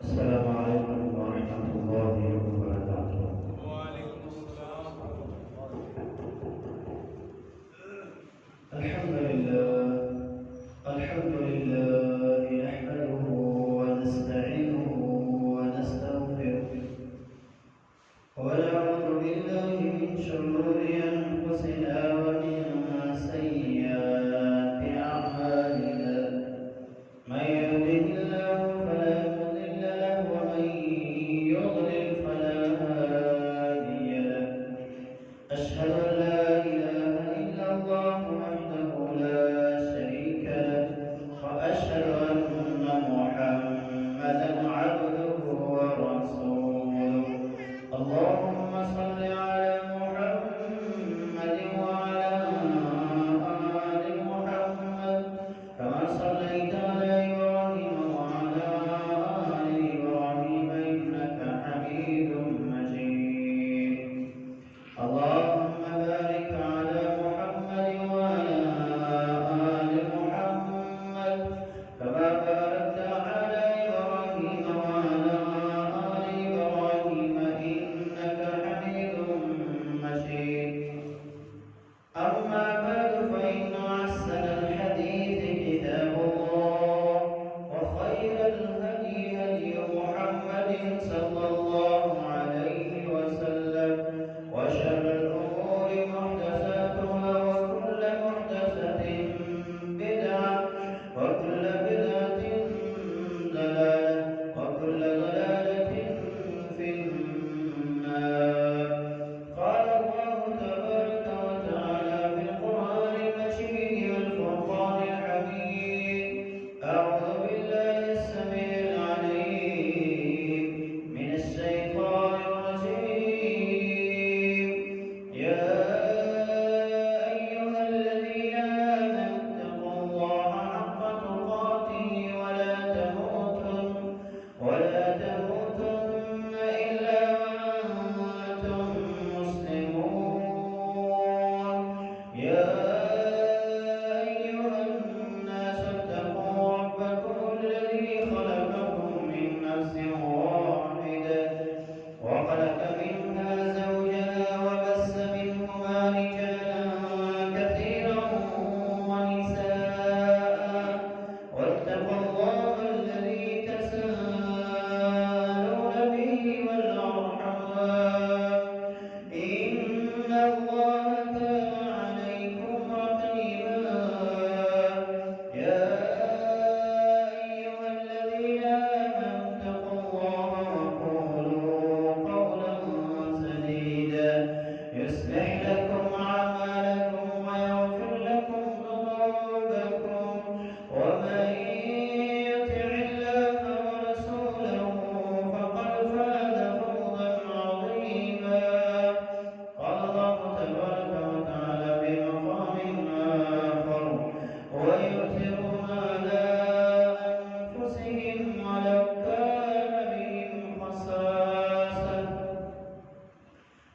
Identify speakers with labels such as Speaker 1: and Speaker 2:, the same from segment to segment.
Speaker 1: السلام عليكم ورحمة الله وبركاته.
Speaker 2: وعليكم السلام ورحمة الله
Speaker 1: الحمد لله الحمد لله نحمده ونستعينه ونستغفره ونعوذ بالله من شرور أنفسنا ومن سيئات أعمالنا. من يهده الله فلا مضل له ومن يضلل فلا هادي له. أشهد أن لا إله إلا الله وحده لا شريك له وأشهد أن محمدا عبده ورسوله. اللهم صل على محمد وعلى آل محمد كما صليت على إبراهيم وعلى آل إبراهيم إنك حميد مجيد. اللهم بارك على محمد وعلى آل محمد كما باركت على إبراهيم وعلى آل إبراهيم إنك حميد مجيد. أما بعد فإن أحسن الحديث كتاب الله وخير الهدي هدي محمد صلى الله عليه وسلم وشر الأمور محدثاتها وكل محدثة بدعة وكل بدعة ضلالة وكل ضلالة في النار. قال الله تبارك وتعالى في القرآن المجيد والفرقان الحميد: أعوذ بالله السميع العليم من الشيطان الرجيم. يا أيها الذين آمنوا اتقوا الله حق تقاته ولا تموتن إلا وأنتم مسلمون. يا أيها الناس اتقوا ربكم الذي خلقكم من نفس واحدة وخلق منها زوجها وبث منهما رجالا كثيرا ونساء واتقوا الله الذي تساءلون به والأرحام إن الله كان عليكم رقيبا. يا أيها الذين آمنوا اتقوا الله وقولوا قولا سديدا يصلح لكم أعمالكم ويغفر لكم ذنوبكم ومن يطع الله ورسوله فقد فاز فوزا عظيما. قال الله تبارك وتعالى بمقام آخر: ويؤثرون على أنفسهم ولو كان بهم خصاصة.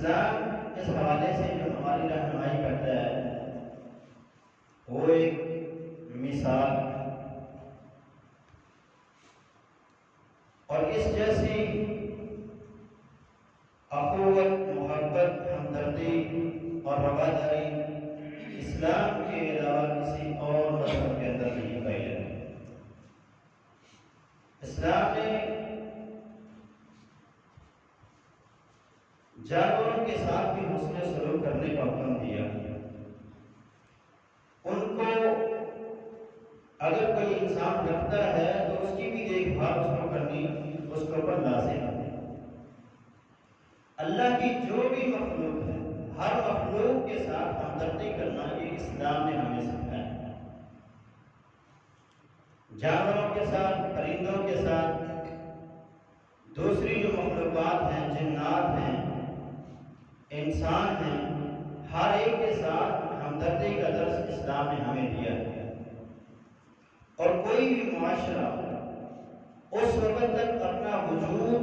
Speaker 1: اسلام اس حوالے سے جو ہماری رہنمائی کرتا ہے وہ ایک مثال اور اس جیسی اخوت، محبت، ہمدردی اور رواداری اسلام کے علاوہ کسی اور مذہب کے اندر نہیں پائی جاتی۔ اسلام نے جانوروں کے ساتھ بھی حسن سلوک کرنے کا حکم دیا۔ ان کو اگر کوئی انسان رکھتا ہے تو اس کی بھی دیکھ بھال اس کو کرنی اس کے اوپر لازم ہے۔ اللہ کی جو بھی مخلوق ہے ہر مخلوق کے ساتھ ہمدردی کرنا یہ اسلام نے ہمیں سکھایا۔ جانوروں کے ساتھ، پرندوں کے ساتھ، دوسری جو مخلوقات ہیں، جنات ہیں، انسان ہیں، ہر ایک کے ساتھ ہمدردی کا درس اسلام نے ہمیں دیا ہے۔ اور کوئی بھی معاشرہ اس وقت تک اپنا وجود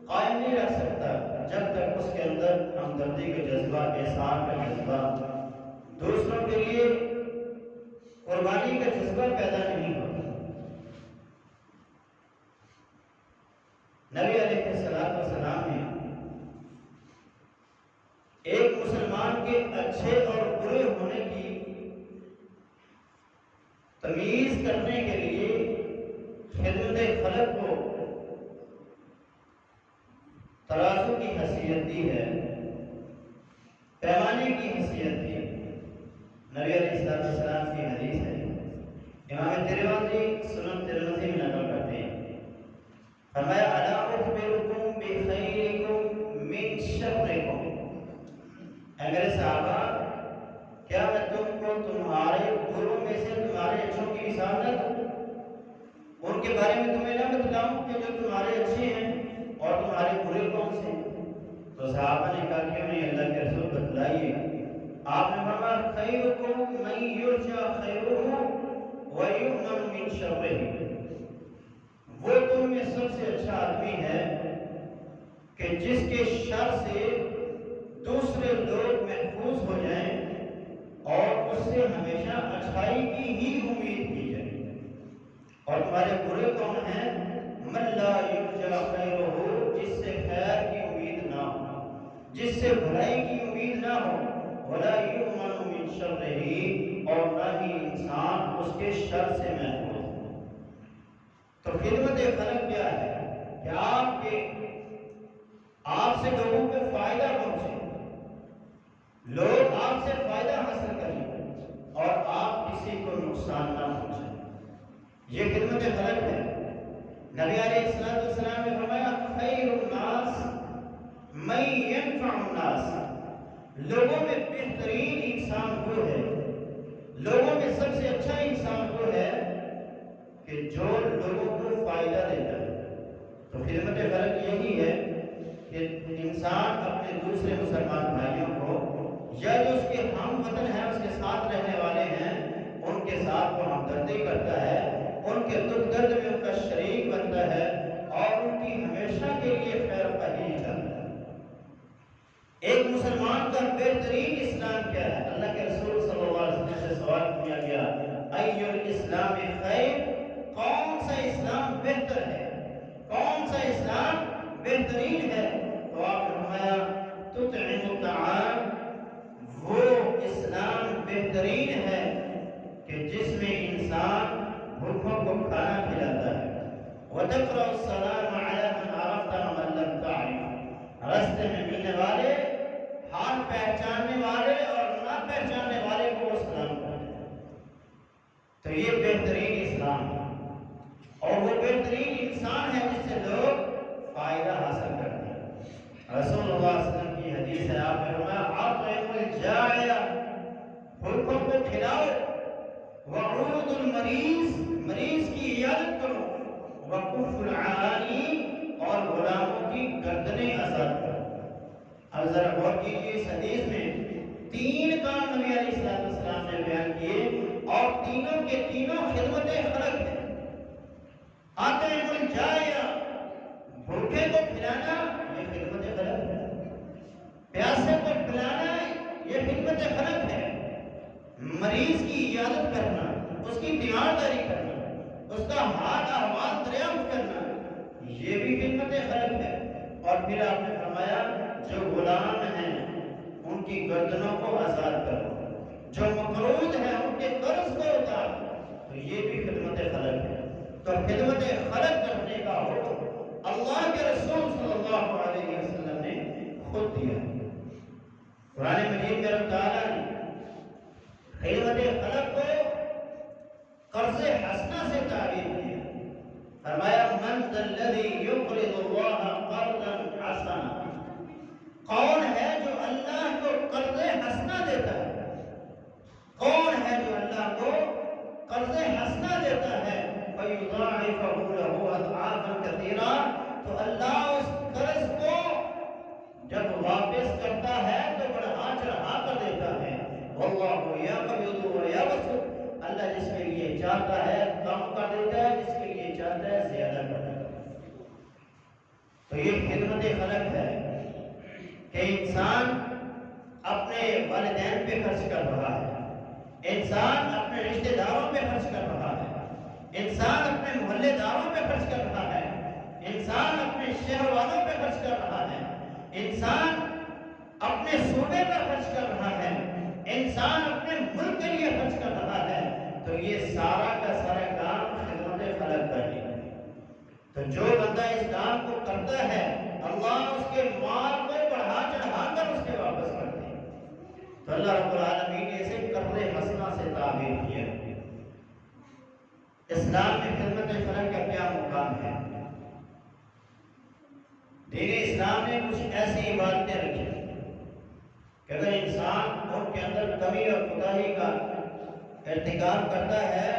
Speaker 1: قائم نہیں رکھ سکتا جب تک اس کے اندر ہمدردی کا جذبہ، احسان کا جذبہ، دوسروں کے لیے قربانی کا جذبہ پیدا نہیں ہوتا۔ نبی علیہ السلام نے ایک مسلمان کے اچھے اور برے ہونے کی تمیز کرنے کے لیے خدمت خلق کو ترازو کی حیثیت دی ہے، پیمانے کی حیثیت دی ہے۔ نبی علیہ السلام کی حدیث ہے، امام ترمذی سنن ترمذی میں نقل کرتے ہیں، فرمایا الا اخبرکم بخیرکم من شرکم، اے میرے صحابہ کیا میں تم کو تمہارے بروں میں سے تمہارے اچھوں کی مثال نہ دوں، ان کے بارے میں تمہیں نہ بتلاؤں کہ جو تمہارے اچھے ہیں اور تمہارے برے کون سے ہیں؟ تو صحابہ نے کہا کیوں نہیں اللہ کے رسول بتلائیے۔ آپ نے فرمایا خیرکم من یرجی خیرہ ویؤمن من شرہ، وہ تم میں سب سے اچھا آدمی ہے کہ جس کے شر سے دوسرے لوگ محفوظ ہو جائیں اور اس سے ہمیشہ اچھائی کی ہی امید کی جائے۔ اور تمہارے برے کون ہیں؟ من لا یرجی خیرہ، جس سے خیر کی امید نہ ہو، جس سے بھلائی کی امید نہ ہو، ولا یؤمن من شرہ، اور نہ ہی انسان اس کے شر سے محفوظ ہو۔ تو خدمت خلق کیا ہے کہ آپ سے لوگوں کو فائدہ پہنچے، لوگ آپ سے فائدہ حاصل کریں اور آپ کسی کو نقصان نہ پہنچائیں، یہ خدمت خلق ہے۔ نبی علیہ السلام نے فرمایا خیر الناس من ينفع الناس، لوگوں میں بہترین انسان وہ ہے، لوگوں میں سب سے اچھا انسان وہ ہے کہ جو لوگوں کو فائدہ دیتا ہے۔ تو خدمت خلق یہی ہے کہ انسان اپنے دوسرے مسلمان بھائیوں کو یا جو اس کے ہم وطن ہیں، اس کے ساتھ رہنے والے ہیں، ان کے ساتھ وہ ہمدردی کرتا ہے، ان کے دکھ درد میں ان کا شریک بنتا ہے اور ان کی ہمیشہ کے لیے خیر خواہی کرتا ہے۔ ایک مسلمان کا بہترین اسلام کیا ہے؟ اللہ کے رسول صلی اللہ علیہ وسلم سے سوال کیا گیا ای الاسلام خیر، کون سا اسلام بہتر ہے، کون سا اسلام بہترین ہے؟ تو آپ نے فرمایا تطعم الطعام، وہ اسلام بہترین ہے کہ جس میں انسان بھوکوں کو کھانا کھلاتا ہے، وتقرأ السلام علی من عرفت ومن لم تعرف، راستے میں ملنے والے، حال پہچاننے والے اور نہ پہچاننے والے کو سلام کرتے ہیں۔ تو یہ بہترین اسلام ہے اور وہ بہترین انسان ہے جس سے لوگ فائدہ حاصل کرتے ہیں۔ رسول اللہ صلی اللہ علیہ وسلم کی حدیث ہے، آپ نے فرمایا اطعم الجائع، بھوکوں کو کھلاؤ، وعود المریض، مریض کی عیادت کرو، وکف العانی، اور غلاموں کی گردنیں آزاد کرو۔ اب ذرا غور کیجیے، اس حدیث میں 3 کام نبی علیہ السلام نے بیان کیے اور تینوں کے تینوں خدمت خلق ہیں۔ اطعم الجائع، بھوکے کو کھلانا، یہ خدمت خلق ہے۔ مریض کی عیادت کرنا، اس کی تیمارداری کرنا، اس کا حال احوال دریافت کرنا، یہ بھی خدمت خلق ہے۔ اور پھر آپ نے فرمایا جو غلام ہیں ان کی گردنوں کو آزاد کرو، جو مقروض ہیں ان کے قرض کو اتارو، تو یہ بھی خدمت خلق ہے۔ تو خدمت خلق کرنے کا حکم اللہ کے رسول صلی اللہ علیہ وسلم نے خود دیا۔ قرآن مجید میں رب تعالیٰ نے خدمت خلق کو قرض حسنہ سے تعبیر کیا، فرمایا من ذا الذی یقرض اللہ قرضا حسنا، کون ہے جو اللہ کو قرض حسنہ دیتا ہے؟ کون ہے جو اللہ کو قرض حسنہ دیتا ہے؟ فَيُضَاعِفَهُ لَهُ أَضْعَافًا كَثِيرًا، تو اللہ اس قرض کو جب واپس کرتا ہے تو بڑھا چڑھا کر دیتا ہے۔ وَاللَّهُ يَقْبِضُ وَيَبْسُطُ، اللہ جس کے لیے چاہتا ہے کم کر دیتا ہے، جس کے لیے چاہتا ہے زیادہ کر دیتا ہے۔ تو یہ خدمت خلق ہے کہ انسان اپنے والدین پہ خرچ کر رہا ہے، انسان اپنے رشتہ داروں پہ خرچ کر رہا ہے، انسان اپنے محلے داروں پہ خرچ کر رہا ہے، انسان اپنے شہر والوں پہ خرچ کر رہا ہے، انسان اپنے صوبے پر خرچ کر رہا ہے، انسان اپنے ملک کے لیے خرچ کر رہا ہے۔ تو یہ سارا کا سارا کام خدمت خلق کا ہے۔ تو جو بندہ اس کام کو کرتا ہے اللہ اس کے مال کو بڑھا چڑھا کر اس کے واپس کرتے ہیں۔ تو اللہ رب العالمین نے اسے قرض حسنہ سے تعبیر کیا۔ اسلام میں خدمت خلق کا کیا مقام ہے؟ دین اسلام نے کچھ ایسی عبادتیں رکھی کہ اگر انسان ان کے اندر کمی اور کوتاہی کا ارتکاب کرتا ہے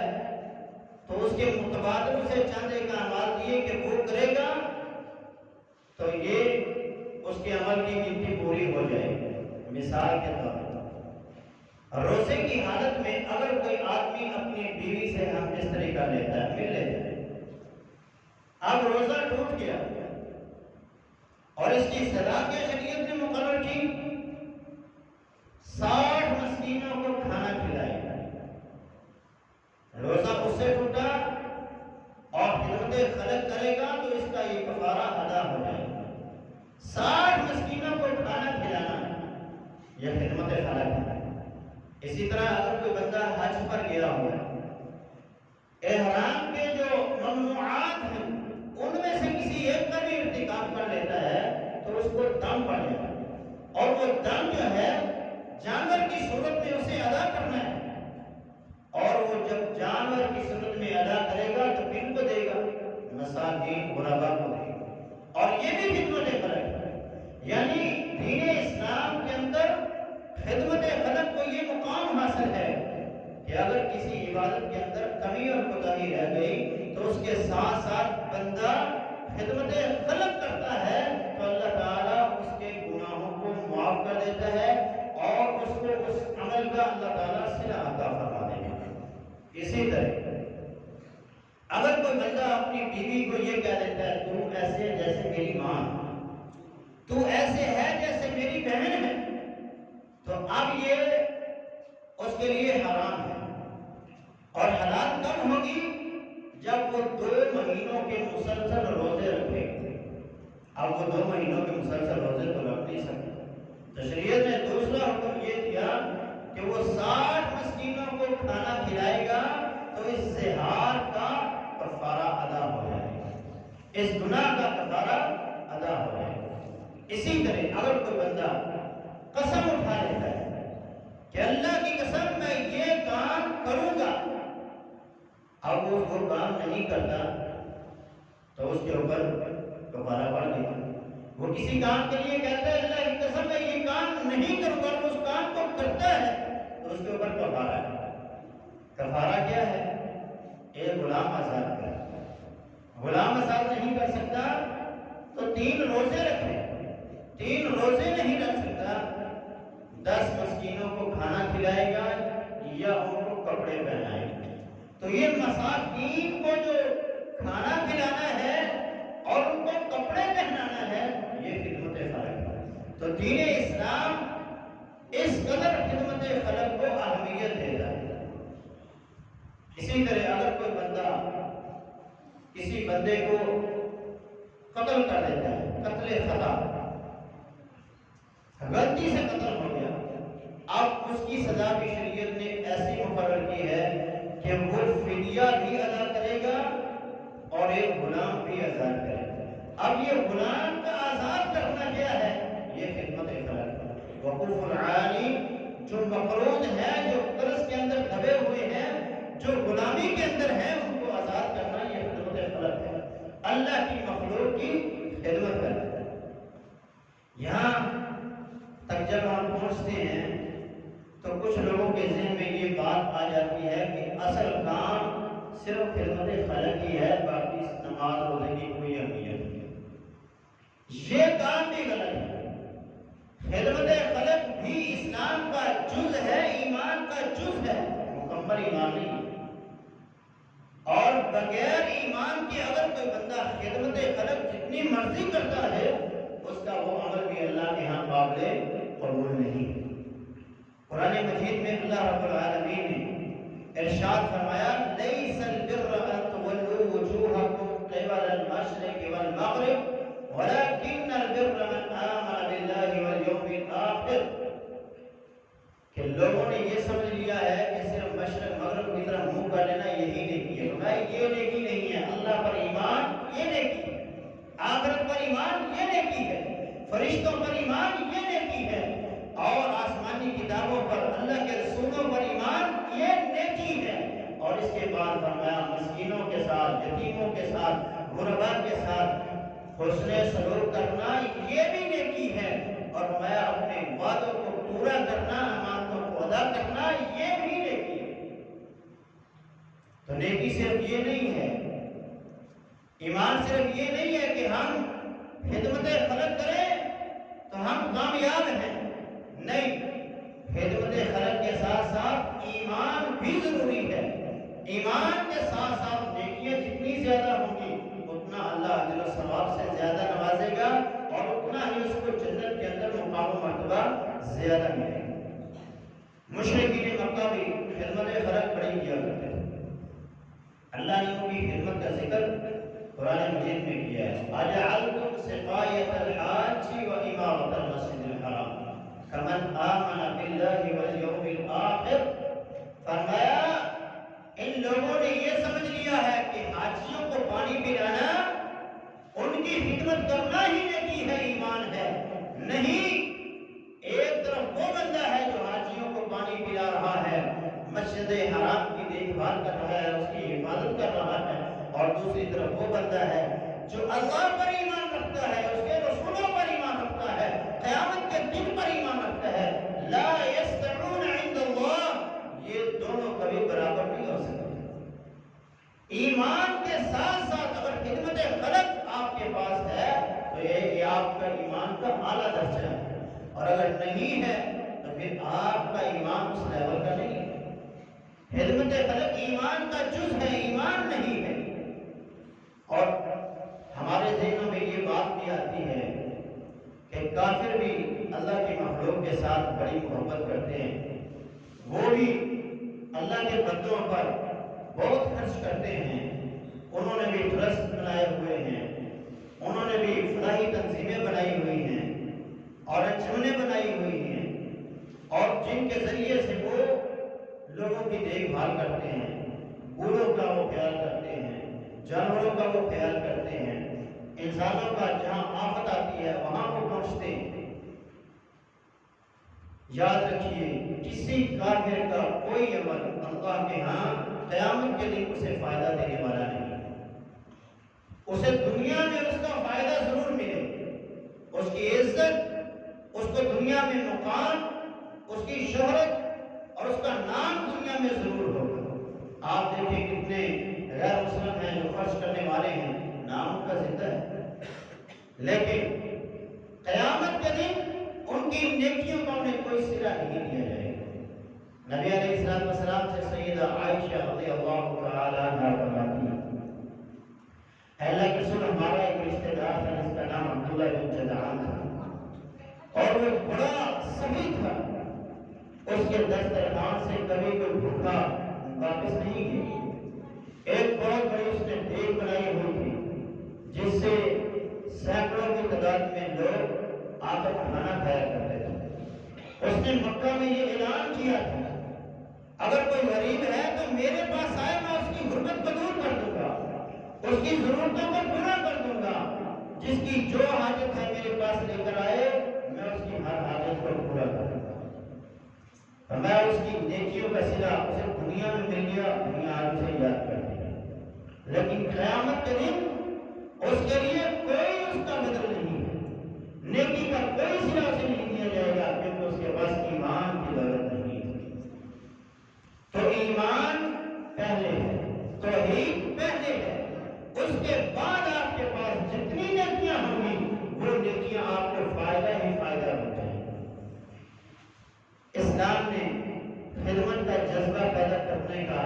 Speaker 1: تو اس کے متبادل اسے چند ایک اعمال دیے کہ وہ کرے گا تو یہ اس کے عمل کی گنتی پوری ہو جائے گی۔ مثال کے طور پر روزے کی حالت میں اگر کوئی آدمی اپنی بیوی سے ہم بستری کر لیتا ہے، مل لیتا ہے، اب روزہ ٹوٹ گیا اور اس کی سزا کیا شریعت نے مقرر کی؟ 60 مسکینوں کو کھانا کھلائے گا۔ روزہ اس سے ٹوٹا اور خدمت خلق کرے گا تو اس کا یہ کفارہ ادا ہو جائے گا۔ 60 مسکینوں کو کھانا کھلانا یہ خدمت خلق ہے۔ اسی طرح اگر کوئی بندہ حج پر گیا ہوا ہے، احرام کے جو ممنوعات ہیں ان میں سے کسی ایک کا بھی ارتکاب کر لیتا ہے تو اس کو دم پڑ جائے گا، اور وہ دم جو ہے جانور کی صورت میں اسے ادا کرنا ہے، اور وہ جب جانور کی صورت میں ادا کرے گا تو کن کو دے گا؟ مساکین غربا کو دے گا۔ اور یہ بھی خدمت خلق ہے، یعنی دین اسلام کے اندر خدمت خلق کو یہ مقام حاصل ہے کہ اگر کسی عبادت کے اندر کمی اور کوتاہی رہ گئی تو اس کے ساتھ ساتھ بندہ خدمت خلق کرتا ہے تو اللہ تعالیٰ اس کے گناہوں کو معاف کر دیتا ہے اور اس کو اس عمل کا اللہ تعالیٰ صلہ عطا فرما دیتا ہے۔ اسی طرح اگر کوئی بندہ اپنی بیوی کو یہ کہہ دیتا ہے تو ایسے جیسے میری ماں، تو ایسے ہے جیسے میری بہن ہے، تو اب یہ اس کے لیے حرام ہے، اور حلال کب ہوگی؟ جب وہ 2 مہینوں کے مسلسل روزے رکھے۔ اب وہ 2 مہینوں کے مسلسل روزے تو رکھ نہیں سکتے، تو شریعت نے دوسرا حکم یہ دیا کہ وہ 60 مسکینوں کو کھانا کھلائے گا تو اس زہار کا کفارہ ادا ہو جائے گا، اس گناہ کا کفارہ ادا ہو جائے گا۔ اسی طرح اگر کوئی بندہ قسم اٹھا لیتا ہے کہ اللہ کی قسم میں یہ کام کروں گا، اب وہ کام نہیں کرتا تو اس کے اوپر کفارہ پڑ گیا۔ وہ کسی کام کے لیے کہتا ہے اللہ کی قسم میں یہ کام نہیں کروں گا، اس کام کو کرتا ہے تو اس کے اوپر کفارہ ہے۔ کفارہ کیا ہے؟ ایک غلام آزاد کرے۔ غلام آزاد نہیں کر سکتا تو 3 روزے رکھے، 3 روزے نہیں رکھ سکتا 10 مسکینوں کو کھانا کھلائے گا یا ان کو کپڑے پہنائے گا۔ تو یہ مساکین کو جو کھانا کھلانا ہے اور ان کو کپڑے پہنانا ہے یہ خدمت خلق ہے۔ تو دین اسلام اس قدر خدمت خلق کو اہمیت دیتا ہے۔ بندہ کسی بندے کو قتل کر دیتا ہے، قتل خطا، غلطی سے قتل ہو گیا، اب اس کی سزا بھی شریعت نے ایسی مقرر کی ہے کہ وہ فدیہ بھی ادا کرے گا اور ایک غلام بھی آزاد کرے گا۔ اب یہ غلام کا آزاد کرنا کیا ہے؟ یہ خدمت خلق، وقوف العانی، جو مقروض ہیں، جو قرض کے اندر دبے ہوئے ہیں، جو غلامی کے اندر ہیں، ان کو آزاد کرنا یہ خدمت خلق ہے، اللہ کی مخلوق کی خدمت کرنا۔ یہاں تک جب ہم پہنچتے ہیں تو کچھ لوگوں کے ذہن میں یہ بات آ جاتی ہے کہ اصل کام صرف خدمت خلق ہی ہے، باقی نماز روزے کی کوئی اہمیت نہیں۔ یہ کام بھی غلط ہے۔ خدمت خلق بھی اسلام کا جز ہے، ایمان کا جز ہے، مکمل ایمان نہیں۔ اور بغیر ایمان کے اگر کوئی بندہ خدمت خلق جتنی مرضی کرتا ہے، اس کا وہ عمل بھی اللہ کے ہاں قابل قبول نہیں۔ قرآن مجید میں اللہ رب العالمین نے ارشاد فرمایا، لیس البر ان تولوا وجوہکم قبل المشرق والمغرب ولكن البر من آمن باللہ والیوم الآخر، کہ لوگوں نے یہ سمجھ لیا ہے کہ صرف مشرق مغرب کی طرف منہ کر لینا یہی نیکی ہے۔ فرمایا یہ نیکی نہیں ہے، اللہ پر ایمان یہ نیکی ہے، آخرت پر ایمان یہ نیکی ہے، فرشتوں پر ایمان یہ نیکی ہے، اور آسمانی کتابوں پر اللہ کے رسولوں پر ایمان یہ نیکی ہے۔ اور اس کے بعد فرمایا مسکینوں کے ساتھ، یتیموں کے ساتھ، غربا کے ساتھ حسن سلوک کرنا یہ بھی نیکی ہے، اور فرمایا اپنے وعدوں کو پورا کرنا، امانتوں کو ادا کرنا یہ بھی نیکی ہے۔ تو نیکی صرف یہ نہیں ہے، ایمان صرف یہ نہیں ہے کہ ہم خدمت خلق کریں تو ہم کامیاب ہیں، نہیں، خدمت خلق کے ساتھ ساتھ ایمان بھی ضروری ہے۔ ایمان کے ساتھ ساتھ نیکیاں جتنی زیادہ ہوں گی اتنا اللہ اجر و ثواب سے زیادہ نوازے گا، اور اتنا ہی اس کو جنت کے اندر مقام و مرتبہ زیادہ ملے گا۔ مشرکین مکہ بھی خدمت خلق بڑی کیا کرتے تھے، اللہ نے ان کی خدمت کا ذکر قرآن مجید میں کیا ہے، اجعلتم سقایۃ الحاج و امامۃ المسجد الحرام کمن آمن باللہ والیوم الآخر۔ فرمایا ان لوگوں نے یہ سمجھ لیا ہے کہ حاجیوں کو پانی پلانا، ان کی خدمت کرنا ہی نیکی ہے، ایمان ہے۔ نہیں، ایک طرف وہ بندہ ہے جو حاجیوں کو پانی پلا رہا ہے، مسجد حرام کی دیکھ بھال کر رہا ہے، اس کی حفاظت کر رہا ہے، اور دوسری طرف وہ بندہ ہے جو اللہ پر ایمان رکھتا ہے، اس کے رسولوں پر ایمان رکھتا ہے، قیامت کے دن پر ایمان رکھتا ہے۔ لا یستوون عند اللہ، یہ دونوں کبھی برابر نہیں ہو سکتے۔ ایمان کے ساتھ ساتھ اگر خدمت خلق آپ کے پاس ہے تو یہ آپ کا ایمان کا اعلیٰ درجہ ہے، اور اگر نہیں ہے تو پھر آپ کا ایمان اس لیول کا نہیں ہے۔ خدمت خلق ایمان کا جز ہے، ایمان نہیں ہے۔ اور ہمارے ذہنوں میں یہ بات بھی آتی ہے کہ کافر بھی اللہ کی مخلوق کے ساتھ بڑی محبت کرتے ہیں، وہ بھی اللہ کے بندوں پر بہت خرچ کرتے ہیں، انہوں نے بھی ٹرسٹ بنائے ہوئے ہیں، انہوں نے بھی فلاحی تنظیمیں بنائی ہوئی ہیں اور انجمنیں بنائی ہوئی ہیں، اور جن کے ذریعے سے وہ لوگوں کی دیکھ بھال کرتے ہیں، بوڑھوں کا وہ خیال کرتے ہیں، جانوروں کا وہ خیال کرتے ہیں، انسانوں کا جہاں آفت آتی ہے وہاں وہ پہنچتے ہیں۔ یاد رکھیے کسی کافر کا کوئی عمل اللہ کے ہاں قیامت کے دن اسے فائدہ دینے والا نہیں، اسے دنیا میں اس کا فائدہ ضرور ملے، اس کی عزت، اس کو دنیا میں مقام، اس کی شہرت اور اس کا نام دنیا میں ضرور ہوگا۔ آپ دیکھیں کتنے غیر مسلم ہیں جو خرچ کرنے والے ہیں، نام ان کا زندہ ہے، لیکن قیامت کے دن ان کی نیکیوں کا انہیں کوئی صلہ نہیں دیا جائے گا۔ نبی علیہ السلام سے سیدہ عائشہ رضی اللہ تعالی عنہا فرماتی ہیں، اے اللہ کے رسول، ہمارا ایک رشتہ دار تھا جس کا نام عبداللہ بن جدعان تھا، اور وہ بڑا سخی تھا، اس کے دسترخوان سے کبھی کوئی بھوکا واپس نہیں گیا۔ ایک بہت اعلان کیا تھا اگر کوئی غریب ہے تو میرے پاس آئے میں اس کی غربت کو دور کر دوں گا، اس کی ضرورتوں کو پورا کر دوں گا، جس کی جو حاجت ہے میرے پاس لے کر آئے میں اس کی ہر حاجت کو پورا کر دوں گا۔ اور میں اس کی نیکیوں کا صلہ اسے دنیا میں مل گیا، دنیا آج اسے یاد کرتی ہے، لیکن قیامت کے دن اس کے لیے کوئی اس کا بدل نہیں ہے، نیکی کا کوئی صلہ اسے نہیں دیا جائے گا، کیونکہ اس کے پاس ایمان کی دولت نہیں ہے۔ تو ایمان پہلے ہے، توحید پہلے ہے، اس کے بعد آپ کے پاس جتنی نیکیاں ہوں گی وہ نیکیاں آپ کو فائدہ ہی فائدہ ہو جائیں گی۔ اسلام نے خدمت کا جذبہ پیدا کرنے کا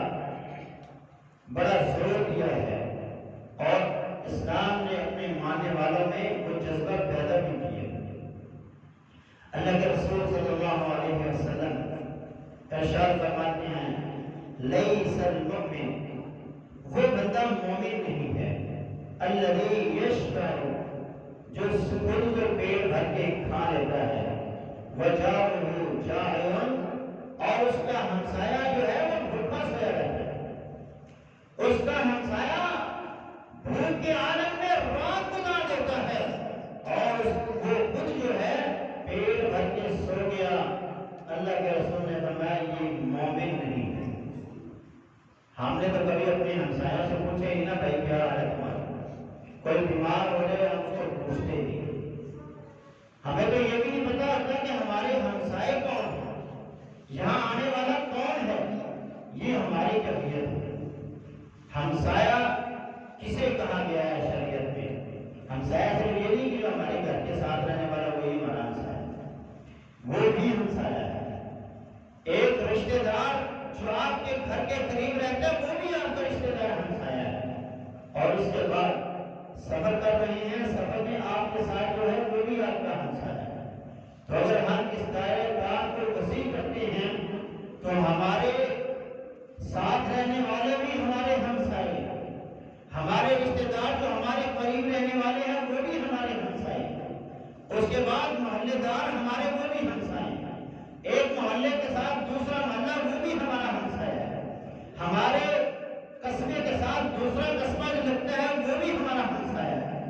Speaker 1: بڑا زور دیا ہے، اور اسلام نے اپنے ماننے والوں میں وہ جذبہ پیدا بھی کیا۔ اللہ کے رسول صلی اللہ علیہ وسلم ارشاد فرماتے ہیں لیس المؤمن، وہ بندہ مومن نہیں ہے، الذی یشبع، جو سکون کو پیٹ بھر کے کھا لیتا ہے، وجارہ جائع، اور اس کا ہمسایہ جو ہے وہ بھوکا سویا رہتا ہے، اس کا ہمسایہ بھوک کے عالم میں رات گزار دیتا ہے اور وہ خود جو ہے پیٹ بھر کے سو گیا۔ اللہ کے رسول نے فرمایا یہ مومن نہیں ہے۔ ہم نے تو کبھی اپنے ہمسایہ سے پوچھے ہی نہ بھائی کیا حال ہے تمہارا، کوئی بیمار ہو جائے ہم اس کو پوچھتے ہی، ہمیں تو یہ بھی نہیں پتا ہوتا کہ ہمارے ہمسائے کون ہیں، یہاں آنے والا کون ہے، یہ ہماری کیفیت ہے۔ ہمسایہ کسے کہا گیا ہے شریعت میں؟ ہمسایہ صرف یہ نہیں کہ جو ہمارے گھر کے ساتھ رہنے والا وہی ہمارا ہمسایہ ہے، وہ بھی ہمسایہ ہے۔ ایک رشتہ دار جو آپ کے گھر کے قریب رہتا ہے وہ بھی آپ کا رشتہ دار ہمسایہ ہے، اور اس کے بعد سفر کر رہے ہیں، سفر میں آپ کے ساتھ جو ہے وہ بھی آپ کا ہمسایہ ہے۔ تو اگر ہم اس دائرۂ کار کو وسیع کرتے ہیں تو ہمارے ساتھ رہنے والے بھی ہمارے ہمسائے ہیں، ہمارے رشتہ دار جو ہمارے قریب رہنے والے ہیں وہ بھی ہمارے ہمسائے ہیں، اس کے بعد محلے دار ہمارے وہ بھی ہمسائے ہیں، ایک محلے کے ساتھ دوسرا محلہ وہ بھی ہمارا ہمسایہ ہے، ہمارے قصبے کے ساتھ دوسرا قصبہ جو لگتا ہے وہ بھی ہمارا ہمسایہ ہے،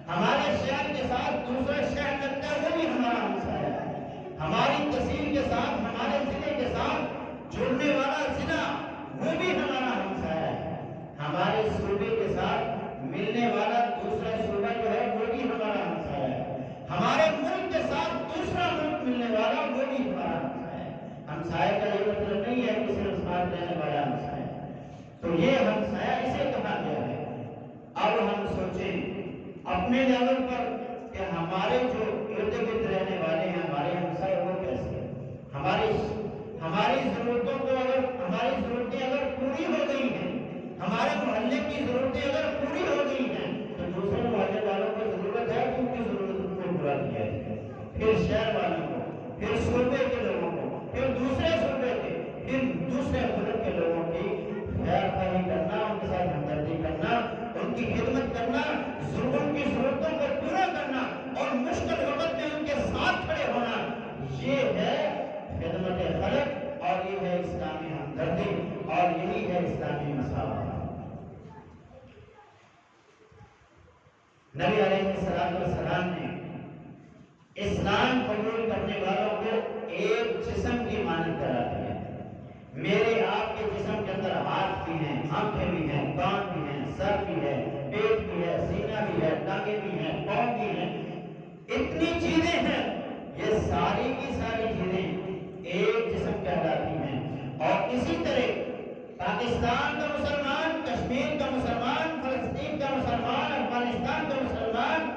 Speaker 1: ہمارے شہر کے ساتھ دوسرا شہر لگتا ہے وہ بھی ہمارا ہمسایہ ہے، ہماری تحصیل کے ساتھ ہمارے ضلع کے ساتھ جڑنے والا ضلع وہ بھی ہمارا ہمسایہ ہے، ہمارے صوبے کے ساتھ ملنے والا دوسرا صوبہ جو ہے وہ بھی ہمارا ہمسایہ ہے، ہمارے ملک کے ساتھ دوسرا ملک ملنے والا وہ بھی ہمارا ہمسایہ ہے۔ ہمسایہ کا یہ مطلب نہیں ہے کہ صرف ساتھ رہنے والا ہمسایہ، تو یہ ہمسایہ اسے کہا گیا ہے۔ اب ہم سوچیں اپنے لیول پر کہ ہمارے جو ارد گرد رہنے والے ہیں ہمارے ہمسائے وہ کیسے ہیں، ہماری ضرورتوں کو اگر ہماری ضرورتیں اگر پوری ہو گئی ہیں، ہمارے محلے کی ضرورتیں اگر پوری ہو گئی ہیں تو دوسرے محلے والوں کو ضرورت ہے کہ ان کی ضرورت کو پورا کیا جائے، پھر شہر والوں کو، پھر صوبے کے لوگوں کو، پھر دوسرے صوبے کے، پھر دوسرے ملک کے لوگوں کی خیر خواہی کرنا، ان کے ساتھ ہمدردی کرنا، ان کی خدمت کرنا، ان کی ضرورتوں کو پورا کرنا اور مشکل وقت میں ان کے ساتھ کھڑے ہونا، یہ ہے خدمت خلق اور یہ ہے اسلامی ہمدردی اور یہی ہے اسلامی مساوات۔ نبی علیہ السلام نے اسلام قبول کرنے والوں کو ایک جسم کی مانند کرا دیا، میرے آپ کے جسم کے اندر ہاتھ بھی ہیں، آنکھیں بھی ہیں، کان بھی ہیں، سر بھی ہے، پیٹ بھی ہے، سینہ بھی ہے، ٹانگیں بھی ہیں، پاؤں بھی ہیں، اتنی چیزیں ہیں، یہ ساری کی ساری چیزیں ایک جسم کہلاتی ہیں۔ اور اسی طرح پاکستان کا مسلمان، کشمیر کا مسلمان، فلسطین کا مسلمان، افغانستان کا مسلمان،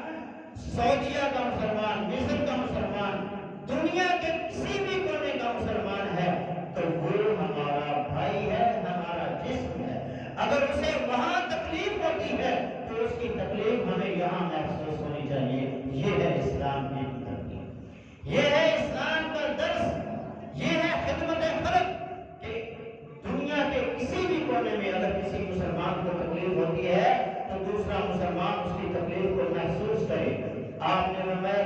Speaker 1: سعودیہ کا مسلمان، مصر کا مسلمان، دنیا کے کسی بھی کونے کا مسلمان ہے تو وہ ہمارا بھائی ہے، ہمارا جسم ہے۔ اگر اسے وہاں تکلیف ہوتی ہے تو اس کی تکلیف ہمیں یہاں محسوس ہونی چاہیے۔ یہ ہے اسلام کی ترتیب، یہ ہے اسلام کا درس، یہ ہے خدمت خلق کہ دنیا کے کسی بھی کونے میں اگر کسی مسلمان کو تکلیف ہوتی ہے تو دوسرا مسلمان اس کی تکلیف کو محسوس کرے۔ آپ نے فرمایا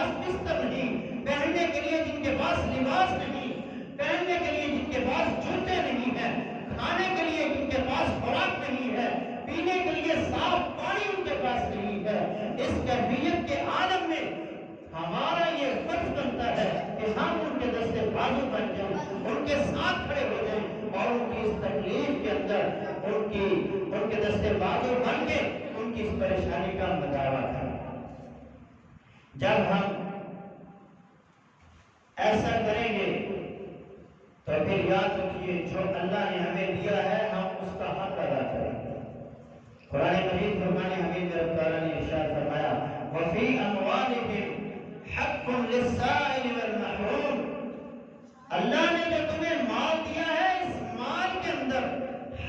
Speaker 1: پاس بستر نہیں، پہننے کے لیے جن کے پاس لباس نہیں، پہننے کے لیے جن کے پاس جوتے نہیں ہیں، کھانے کے لیے جن کے پاس خوراک نہیں ہے، پینے کے لیے صاف پانی ان کے پاس نہیں ہے، اس کیفیت کے عالم میں ہمارا یہ فرض بنتا ہے کہ ہم ان کے دستے بازو بن جائیں، ان کے ساتھ کھڑے ہو جائیں اور ان کی اس تکلیف کے اندر ان کے دستے بازو بن کے ان کی اس پریشانی کا مداوع کریں۔ جب ہم ایسا کریں گے تو پھر یاد رکھیے جو اللہ نے ہمیں دیا ہے ہم اس کا حق ادا کریں گے۔ قرآن مجید فرمانے حمید رب تعالیٰ نے ارشاد فرمایا وَفِي أَمْوَالِهِمْ حَقٌّ لِلسَّائِلِ وَالْمَحْرُومِ، اللہ نے جو تمہیں مال دیا ہے اس مال کے اندر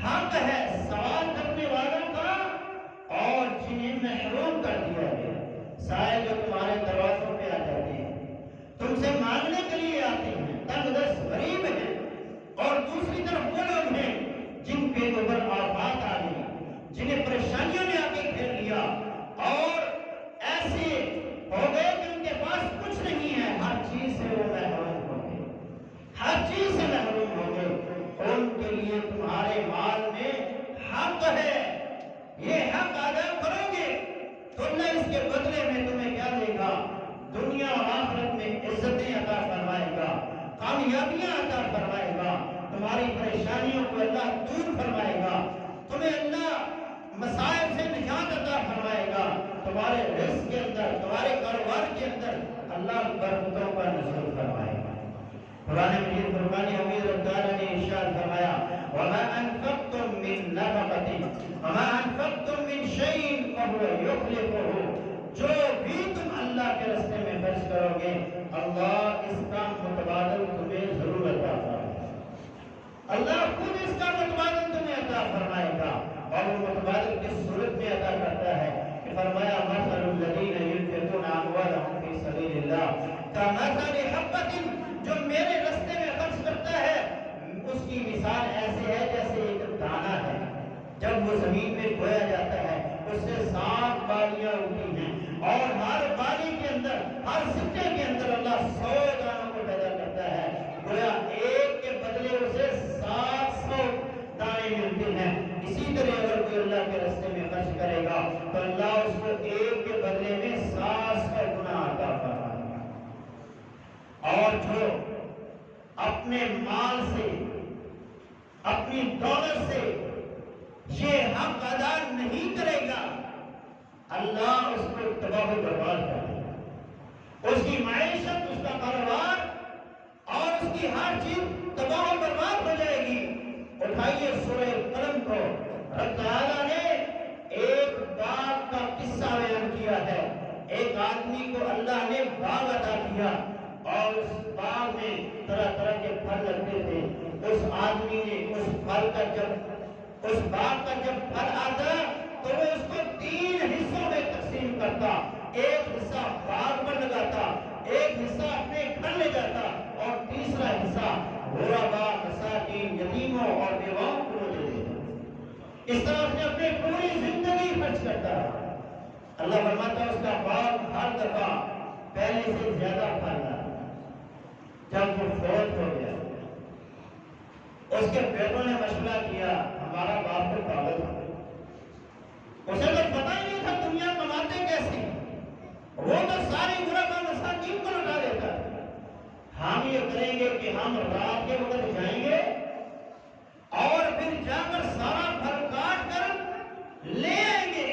Speaker 1: حق ہے سوال کرنے والوں کا اور جنہیں محروم کر دیا گیا۔ سائل جو تمہارے دروازوں پہ آ جاتے ہیں، تم سے مانگنے کے لیے آتے ہیں، تنگ دست غریب ہیں، اور دوسری طرف وہ لوگ ہیں جن پہ اوپر آفات آ گئی، جنہیں پریشانیوں نے آ کے گھیر لیا اور ایسے ہو گئے کہ ان کے پاس کچھ نہیں ہے، ہر چیز سے وہ محروم ہو گئے، ہر چیز سے محروم ہو گئے، ان کے لیے تمہارے مال میں حق ہے، یہ حق ادا کرو گے تو اللہ اس کے بدلے میں تمہیں کیا دے گا؟ دنیا اور آخرت میں عزتیں عطا فرمائے گا، کامیابیاں عطا فرمائے گا، تمہاری پریشانیوں کو اللہ دور فرمائے گا، تمہیں اللہ مسائل سے نجات عطا فرمائے گا، تمہارے رزق کے اندر، تمہارے کاروبار کے اندر اللہ برکتوں کا نزول فرمائے گا۔ قرآن مجید فرمانے حمید رب تعالیٰ نے ارشاد فرمایا وَمَا أَنفَقْتُم مِّن نَفَقَةٍ وَمَا أَنفَقْتُم مِّن شَيْءٍ فَهُوَ يُخْلِفُهُ، جو بھی تم اللہ کے راستے میں خرچ کرو گے اللہ اس کا متبادل تمہیں ضرور عطا فرمائے گا، اللہ خود اس کا متبادل تمہیں عطا فرمائے گا، اور وہ متبادل کس صورت میں عطا کرتا ہے کہ فرمایا مَثَلُ الَّذِينَ يُنفِقُونَ أَمْوَالَهُمْ فِي سَبِيلِ اللَّهِ كَمَثَلِ حَبَّةٍ، جو میرے راستے میں خرچ کرتا ہے اس کی مثال ایسے ہے جیسے ایک دانہ ہے، جب وہ زمین میں بویا جاتا ہے اس سے 7 بالیاں اگتی ہیں اور ہر بالی کے اندر، ہر سکے کے اندر اللہ 100 دانوں کو پیدا کرتا ہے، گویا ایک کے بدلے اسے 700 دانے ملتے ہیں۔ اسی طرح اگر کوئی اللہ کے راستے میں خرچ کرے گا تو اللہ اس کو ایک کے بدلے میں 700 گنا عطا فرمائے گا، اور جو اپنے مال سے، اپنی دولت سے یہ حق ادا نہیں کرے گا اللہ اس کو تباہ و برباد کر دے گا، اس کی معیشت، اس کا کاروبار اور اس کی ہر چیز تباہ و برباد ہو جائے گی۔ اٹھائیے سورہ قلم کو، رب تعالیٰ نے ایک باغ کا قصہ بیان کیا ہے، ایک آدمی کو اللہ نے باغ عطا کیا اور اس باغ میں طرح طرح کے پھل لگتے تھے، اس آدمی نے اس باغ کا جب پھل آتا تو وہ اس کو 3 حصوں میں تقسیم کرتا، ایک حصہ باغ پر لگاتا، ایک حصہ اپنے گھر لے جاتا اور تیسرا حصہ غرباء، مساکین، یتیموں اور بیواؤں کو دے دیتا۔ اس طرح اس نے اپنی پوری زندگی خرچ کرتا رہا۔ اللہ فرماتا اس کا باغ ہر دفعہ پہلے سے زیادہ پھل لاتا۔ جب وہ فوت ہو گیا اس کے بیٹوں نے مشورہ کیا، ہمارا باپ تو پاگل تھا، اسے تو پتہ ہی نہیں تھا دنیا کماتے کیسے، وہ تو ساری غرباء مساکین کو لٹا دیتا ہے، ہم یہ کریں گے کہ ہم رات کے وقت جائیں گے اور پھر جا کر سارا پھل کاٹ کر لے آئیں گے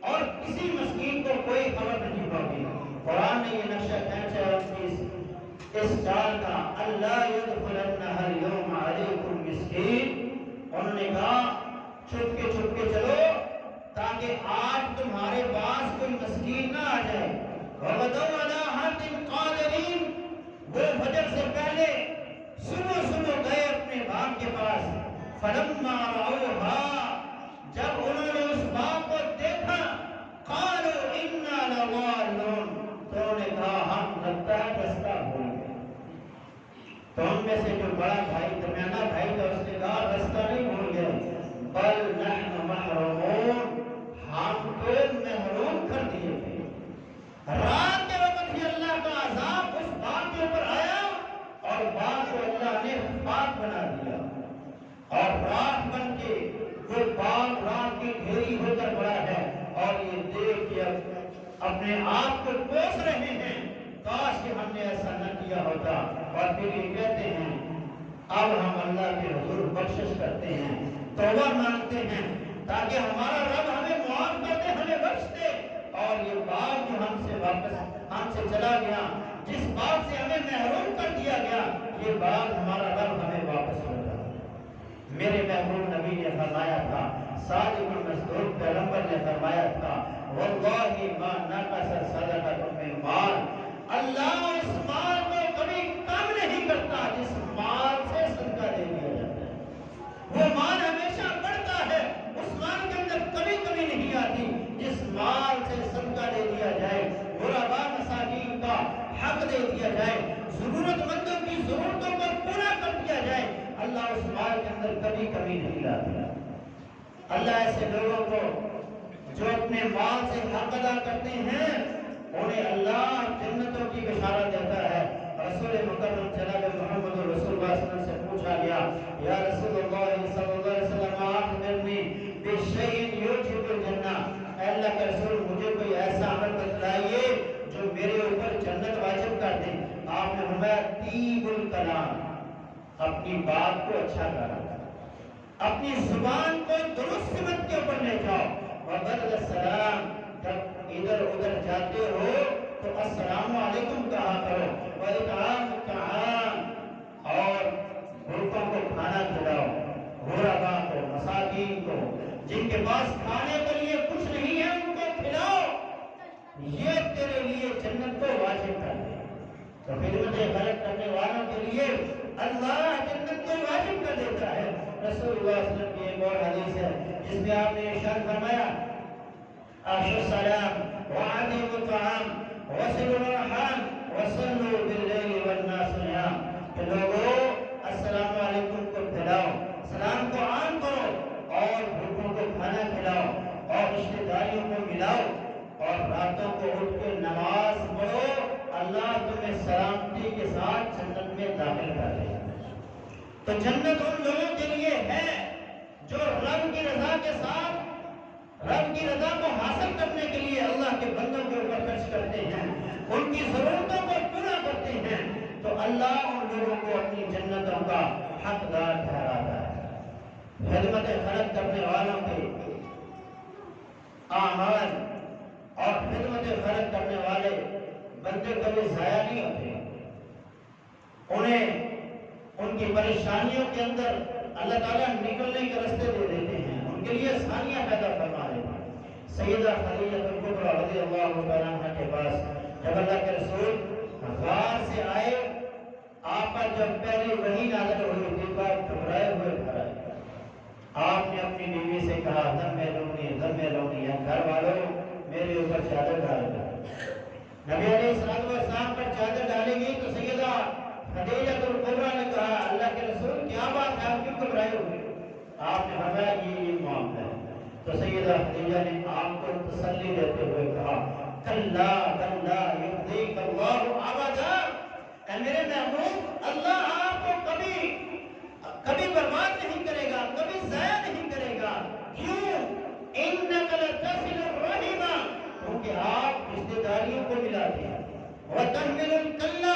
Speaker 1: اور کسی مسکین کو کوئی خبر نہیں ہوگی۔ قرآن نے یہ نقشہ کھینچا اس سال کا، اللہ یدخلنها اليوم علیکم مسکین، انہوں نے کہا چھپ کے چلو تاکہ آج تمہارے پاس کوئی مسکین نہ آ جائے۔ وَغَدَوْا عَلَىٰ حَرْدٍ قَادِرِينَ، وہ فجر سے پہلے صبح گئے اپنے باغ کے پاس، فَلَمَّا رَأَوْهَا، جب انہوں نے اس باغ کو دیکھا، قَالُوا إِنَّا لَضَالُّونَ، تو انہوں نے کہا ہم لگتا ہے رستہ بھول گئے۔ تو ان میں سے جو بڑا بھائی، درمیانہ بھائی تھا، اس نے کہا رستہ نہیں بھول گئے، بل نحن محرومون، ہم کو محروم کر دیے تھے۔ رات کے وقت ہی اللہ اپنے آپ کو کوس رہے ہیں، کاش کہ ہم نے ایسا نہ کیا ہوتا۔ اور پھر یہ کہتے ہیں اب ہم اللہ کے حضور بخشش کرتے ہیں، توبہ مانگتے ہیں تاکہ ہمارا رب ہمیں معاف کر دے، ہمیں بخش دے، اور یہ باغ جو ہم سے چلا گیا، جس باغ سے ہمیں محروم کر دیا گیا، یہ باغ ہمارا رب ہمیں واپس لوٹا۔ میرے محبوب نبی نے فرمایا تھا، صادق المصدوق پیغمبر نے فرمایا تھا، واللہ ما نقص صدقۃ من مال، اللہ اس مال کو کبھی کم نہیں کرتا جس مال سے صدقہ دے دیا جاتا ہے۔ وہ مال ہمیشہ بڑھتا ہے، اس مال کے اندر کبھی کمی نہیں آتی جس مال سے صدقہ دے دیا جائے، غرباء مساکین کا حق دے دیا جائے، ضرورت مندوں کی ضرورتوں کو پورا کر دیا جائے، اللہ اس مال کے اندر کبھی کمی نہیں لاتا۔ اللہ ایسے لوگوں کو جو اپنے مال سے حق ادا کرتے ہیں انہیں اللہ جنتوں کی بشارت دیتا ہے۔ رسول مکرم جناب محمد رسول اللہ صلی اللہ علیہ وسلم سے پوچھا گیا، یا رسول اللہ صلی اللہ علیہ وسلم اخبرنی بشیء یوجب الجنہ، اے اللہ کے رسول مجھے کوئی ایسا عمل بتلائیے جو میرے اوپر جنت واجب کر دے۔ آپ نے فرمایا طیب الکلام، اپنی بات کو اچھا کرنا، اپنی زبان کو درست سمت کے اوپر لے جاؤ، وبدل السلام، جب ادھر ادھر جاتے ہو تو السلام علیکم کہا کرو، وَإِطْعَامُ الطَّعَامِ، اور بھوکوں کو کھانا کھلاؤ، غرباء کو، مساکین کو، جن کے پاس کھانے کے لیے کچھ نہیں ہے ان کو کھلاؤ، یہ تیرے لیے جنت کو واجب کر دے۔ تو خدمت خلق کرنے والوں کے لیے اللہ جنت کو واجب کر دیتا ہے۔ رسول اللہ صلی اللہ علیہ وسلم کی ایک اور حدیث ہے جس میں آپ نے ارشاد فرمایا، افشوا السلام وعدوا الطعام وصلوا الارحام وصلوا باللیل والناس نیام، کہ لوگوں السلام علیکم کو پھیلاؤ، سلام کو عام کرو، اور بھوکوں کو کھانا کھلاؤ، اور رشتہ داریوں کو ملاؤ، اور راتوں کو اٹھ کے نماز پڑھو، اللہ تمہیں سلامتی کے ساتھ جنت میں داخل کر دے۔ تو جنت ان لوگوں کے لیے ہے جو رب کی رضا کے ساتھ، رب کی رضا کو حاصل کرنے کے لیے اللہ کے بندوں کے اوپر خرچ کرتے ہیں، ان کی ضرورتوں کو پورا کرتے ہیں، تو اللہ ان لوگوں کو اپنی جنتوں کا حقدار ٹھہراتا ہے۔ خدمت خلق کرنے والوں کے اعمال اور خدمت خلق کرنے والے بندے کبھی ضائع نہیں ہوتے، انہیں ان کی پریشانیوں کے اندر اللہ تعالیٰ نکلنے کے راستے دے دیتے ہیں، ان کے لیے آسانیاں پیدا فرما دیتے ہیں۔ سیدہ خدیجہ کبریٰ رضی اللہ تعالیٰ عنہ کے پاس جب اللہ کے رسول غار سے آئے، آپ پر جب پہلی وحی نازل ہوئی تھی، آپ گھبرائے ہوئے گھر آئے، آپ نے اپنی بیوی سے کہا دم میں لونی ہے، گھر والوں میرے اوپر چادر ڈال دو۔ نبی علیہ السلام پر چادر ڈالے گی تو سیدہ خدیجہ کبریٰ نے کہا اللہ کے رسول کیا بات ہے، آپ کیوں گھبرائے ہوئے؟ آپ نے فرمایا یہ معاملہ ہے۔ تو سیدہ خدیجہ نے آپ کو تسلی دیتے ہوئے کہا کلا کلا یرضیک اللہ ابدا، اے میرے محبوب اللہ آپ کو کبھی برباد نہیں کرے گا، کبھی ضائع نہیں کرے گا۔ کیوں؟ انک لتصل الرحم، کیونکہ آپ رشتہ داریوں کو ملاتے ہیں، وتحمل الکلہ،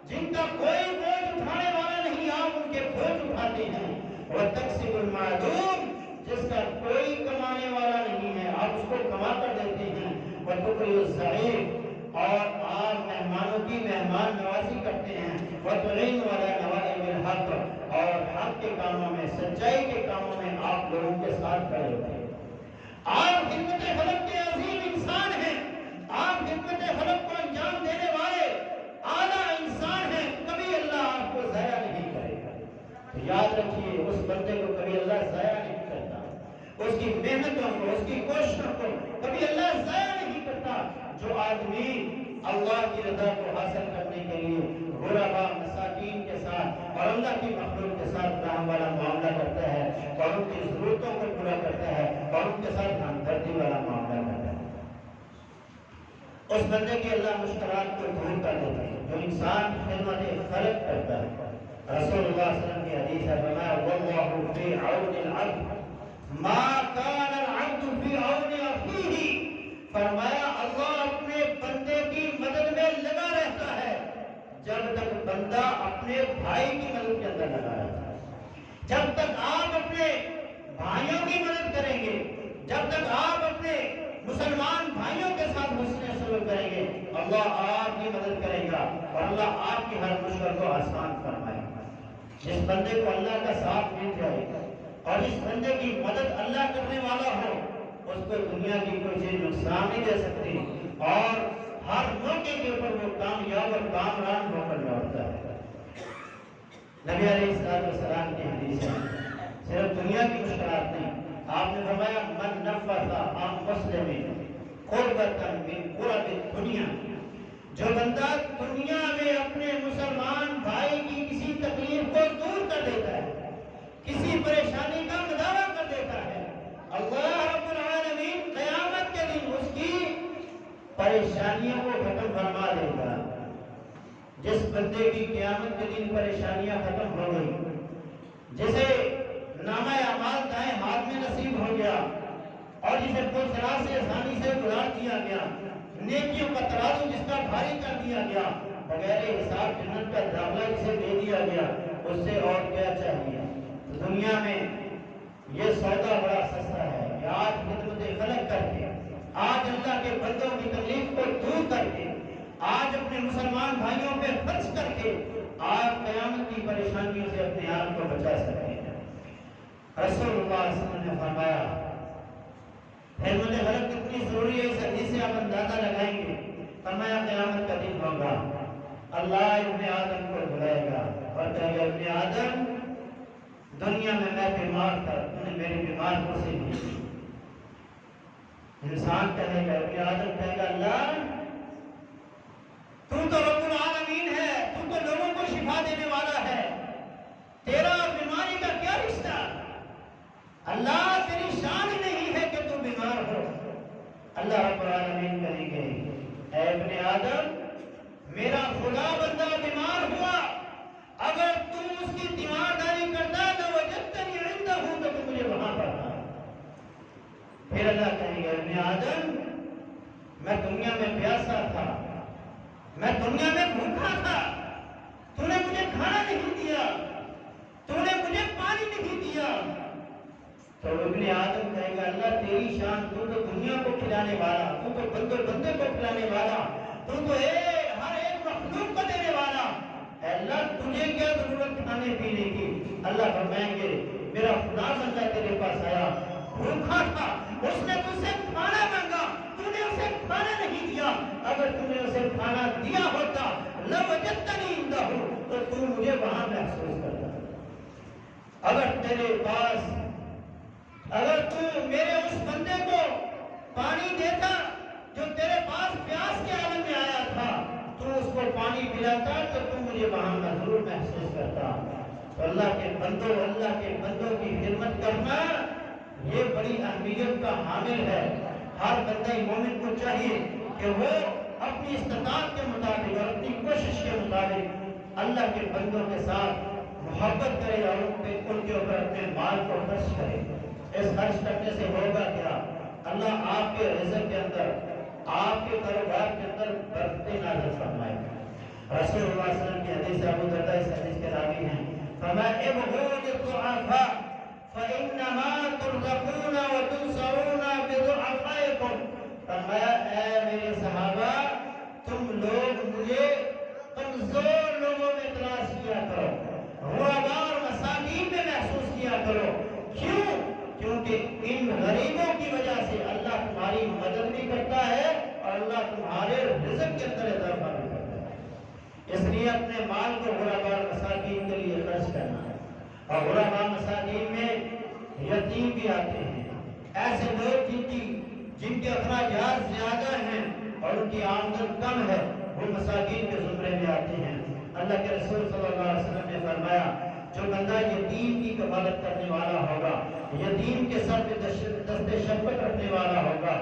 Speaker 1: جن کا کوئی بوجھ اٹھانے والا نہیں آپ ان کے بوجھ اٹھاتے ہیں، وتکسب المعدوم، جس کا کوئی کمانے والا نہیں ہے آپ اس کو کما کر دیتے ہیں، وتقری الضعیف، اور آپ مہمانوں کی مہمان نوازی کرتے ہیں، وتعین علی نوائب الحق، اور حق کے کاموں میں، سچائی کے کاموں میں آپ لوگوں کے ساتھ کھڑے ہوتے ہیں۔ آپ خدمت خلق کے عظیم انسان ہیں، آپ خدمت خلق کو انجام دینے والے اعلیٰ انسان ہیں، کبھی اللہ آپ کو ضائع نہیں کرے گا۔ تو یاد رکھیے اس بندے کو کبھی اللہ ضائع نہیں کرتا، اس کی محنتوں کو، اس کی کوششوں کو کبھی اللہ ضائع نہیں کرتا۔ جو آدمی اللہ کی رضا کو حاصل کرنے کے لیے غرباء مساکین کے ساتھ اور اللہ کی مخلوق کے ساتھ رحم والا معاملہ کرتا ہے اور ان کی ضرورتوں کو پورا کرتا ہے اور ان کے ساتھ ہمدردی والا معاملہ کرتا ہے، اس بندے کی اللہ مشکلات کو دور کر دیتے ہیں۔ جو انسان خدمت خلق کرتا ہے، رسول اللہ صلی اللہ علیہ وسلم کی حدیث ہے، فرمایا واللہ فی عون العبد ما کان العبد فی عون اخیہ، فرمایا اللہ جب تک آپ اپنے بھائیوں کی مدد کریں گے، جب تک آپ اپنے مسلمان بھائیوں کے ساتھ حسن سلوک کریں گے، اللہ آپ کی مدد کرے گا اور اللہ آپ کی ہر مشکل کو آسان فرمائے گا۔ جس بندے کو اللہ کا ساتھ مل جائے اور اس بندے کی مدد اللہ کرنے والا ہو، اس کو دنیا کی کوئی چیز نقصان نہیں دے سکتی اور ہر موقع کے اوپر وہ کامیاب اور کامران ہو کر لوٹتا ہے۔ نبی علیہ السلام کی حدیث ہے، صرف دنیا کی مشکلات نہیں، آپ نے فرمایا من نفث عن مسلم قربۃ من قرب الدنیا، جو بندہ دنیا میں اپنے مسلمان بھائی کی کسی تکلیف کو دور کر دیتا ہے، کسی پریشانی کا مداوع کر دیتا ہے، اللہ رب العالمین قیامت کے دن اس کی پریشانیوں کو ختم فرما دے گا۔ جس بندے کی قیامت کے دن پریشانیاں ختم ہو گئی، جسے نامہ اعمال دائیں ہاتھ میں نصیب ہو گیا اور جسے پرسرا سے آسانی سے گزار دیا گیا، نیکیوں کا ترازو جس کا بھاری کر دیا گیا، بغیر حساب جنت کا داخلہ جسے دے دیا گیا، اس سے اور کیا چاہیے؟ دنیا میں یہ سودا بڑا سستا ہے کہ آج خدمت خلق کر کے، آج اللہ کے بندوں کی تکلیف کو دور کر کے، آج اپنے مسلمان بھائیوں پہ خرچ کر کے آپ قیامت کی پریشانیوں سے اپنے آپ کو بچا سکتے ہیں۔ رسول اللہ صلی اللہ علیہ وسلم نے فرمایا، خدمت خلق کتنی ضروری ہے، اس حدیث سے آپ اندازہ لگائیں گے۔ فرمایا قیامت کا دن ہوگا، اللہ ابن آدم کو بلائے گا اور کہے گا ابن آدم، دنیا میں بیمار تھا، تو نے میری بیمار کو سے دی۔ انسان کہے گا، ابن آدم کہے گا اللہ تو رب العالمین ہے، تو لوگوں کو شفا دینے والا ہے، تیرا اور بیماری کا کیا رشتہ؟ اللہ تیری شان ہی نہیں ہے کہ تو بیمار ہو۔ اللہ رب العالمین کہیں گے، اے ابن آدم، میرا خدا بندہ بیمار ہوا، اگر تم اس کی تیمارداری کرتا تو وجدتنی عندہ ہوں تو تم مجھے وہاں پر تھا۔ پھر اللہ کہیں گے، ابن آدم، میں دنیا میں پیاسا تھا، میں دنیا میں بھوکا تھا، تو نے مجھے کھانا نہیں دیا، تو نے مجھے پانی نہیں دیا۔ تو ابن آدم کہے گا، اللہ تیری شان، تو دنیا کو کھلانے والا، تو بندے کو کھلانے والا، تو ہر ایک مخلوق کو دینے والا، اے اللہ تجھے کیا ضرورت کھانے پینے کی؟ اللہ فرمائیں گے، میرا خدا بندہ تیرے پاس آیا، بھوکا تھا، اس نے تجھ سے کھانا مانگا، تو نے اسے کھانا نہیں دیا، اگر تو نے اسے کھانا دیا ہوتا لوجدتنی عندہ، تو تو مجھے وہاں محسوس کرتا۔ اگر تیرے پاس، اگر تو میرے اس بندے کو پانی دیتا جو تیرے پاس پیاس کے عالم میں آیا تھا، تو اس کو پانی پلاتا تو تم مجھے وہاں کا ضرور محسوس کرتا۔ تو اللہ کے بندوں کی خدمت کرنا یہ بڑی اہمیت کا حامل ہے۔ ہر بندہ مومن کو چاہیے کہ وہ اپنی استطاعت کے مطابق اور اپنی کوشش کے مطابق اللہ کے بندوں کے ساتھ محبت کرے اور ان کے اوپر اپنے مال کو خرچ کرے۔ اس خرچ کرنے سے ہوگا کیا؟ اللہ آپ کے رزق کے اندر، آپ کے کاروبار کے اندر برکتیں نازل فرمائے گا۔ رسول اللہ صلی اللہ علیہ وسلم کی حدیث ابو درداء اس حدیث کے راوی ہیں، فرمایا ابغوا للضعفاء فانما ترزقون وتنصرون بضعفائكم۔ فرمایا اے میرے صحابہ، تم لوگ مجھے کمزور لوگوں میں تلاش کیا کرو، غرباء اور مساکین میں محسوس کیا کرو۔ کیوں؟ کیونکہ ان غریبوں کی وجہ سے اللہ تمہاری مدد بھی کرتا ہے اور اللہ تمہارے رزق کے اندر اضافہ بھی کرتا ہے۔ اس لیے اپنے مال کو غرباء اور مساکین کے لیے خرچ کرنا ہے۔ اور غرباء مساکین میں یتیم بھی آتے ہیں، ایسے لوگ جن کے اخراجات زیادہ ہیں اور ان کی آمدن کم ہے، وہ مساکین کے زمرے میں آتے ہیں۔ اللہ کے رسول صلی اللہ علیہ وسلم نے فرمایا، جو بندہ یتیم کی کفالت کرنے والا ہوگا، یتیم کے سر پہ دست شفقت رکھنے والا ہوگا،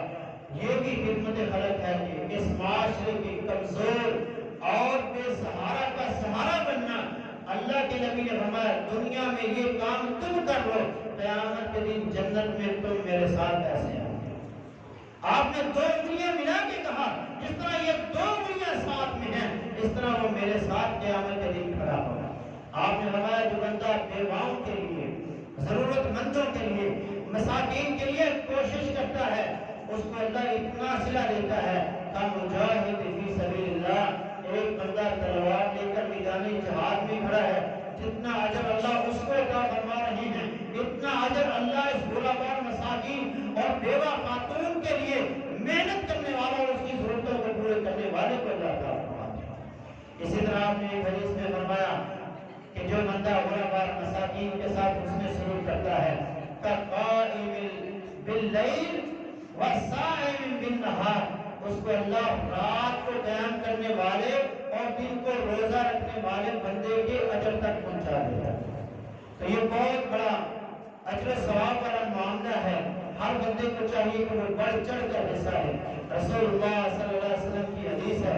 Speaker 1: یہ بھی خدمت خلق ہے کہ اس معاشرے کے کمزور اور بے سہارا کا سہارا بننا۔ اللہ کے نبی نے فرمایا، دنیا میں یہ کام تم کر لو، قیامت کے دن جنت میں تم میرے ساتھ ایسے آؤ گے۔ آپ نے دو انگلیاں ملا کے کہا، جس طرح یہ دو انگلیاں ساتھ میں ہیں، اس طرح وہ میرے ساتھ قیامت کے دن کھڑا ہوگا۔ آپ نے فرمایا، جو بندہ بیواؤں کے لیے ضرورت مندوں کے لیے، مساکین کے لیے کوشش کرتا ہے، اس کو اللہ اتنا صلہ دیتا ہے کہ مجاہد فی سبیل اللہ، ایک بندہ تلوار لے کر میدان جہاد میں کھڑا ہے، جتنا اجر اللہ اس کو عطا فرما رہے ہیں اتنا اجر اللہ اس غرباء مساکین اور بیوہ خاتون کے لیے محنت کرنے والا اور اس کی ضرورتوں کو پورے کرنے والے کو اللہ عطا فرماتا ہے۔ اسی طرح آپ نے ایک حدیث میں فرمایا کہ جو بندہ غرباء مساکین کے ساتھ حسن سلوک کرتا ہے کقائم باللیل وصائم بالنہار، اس کو اللہ رات کو قیام کرنے والے اور دن کو روزہ رکھنے والے بندے کے اجر تک پہنچا دیتا ہے۔ تو یہ بہت بڑا اجر و ثواب والا معاملہ ہے، ہر بندے کو چاہیے کہ وہ بڑھ چڑھ کر حصہ لے۔ رسول اللہ صلی اللہ علیہ وسلم کی حدیث ہے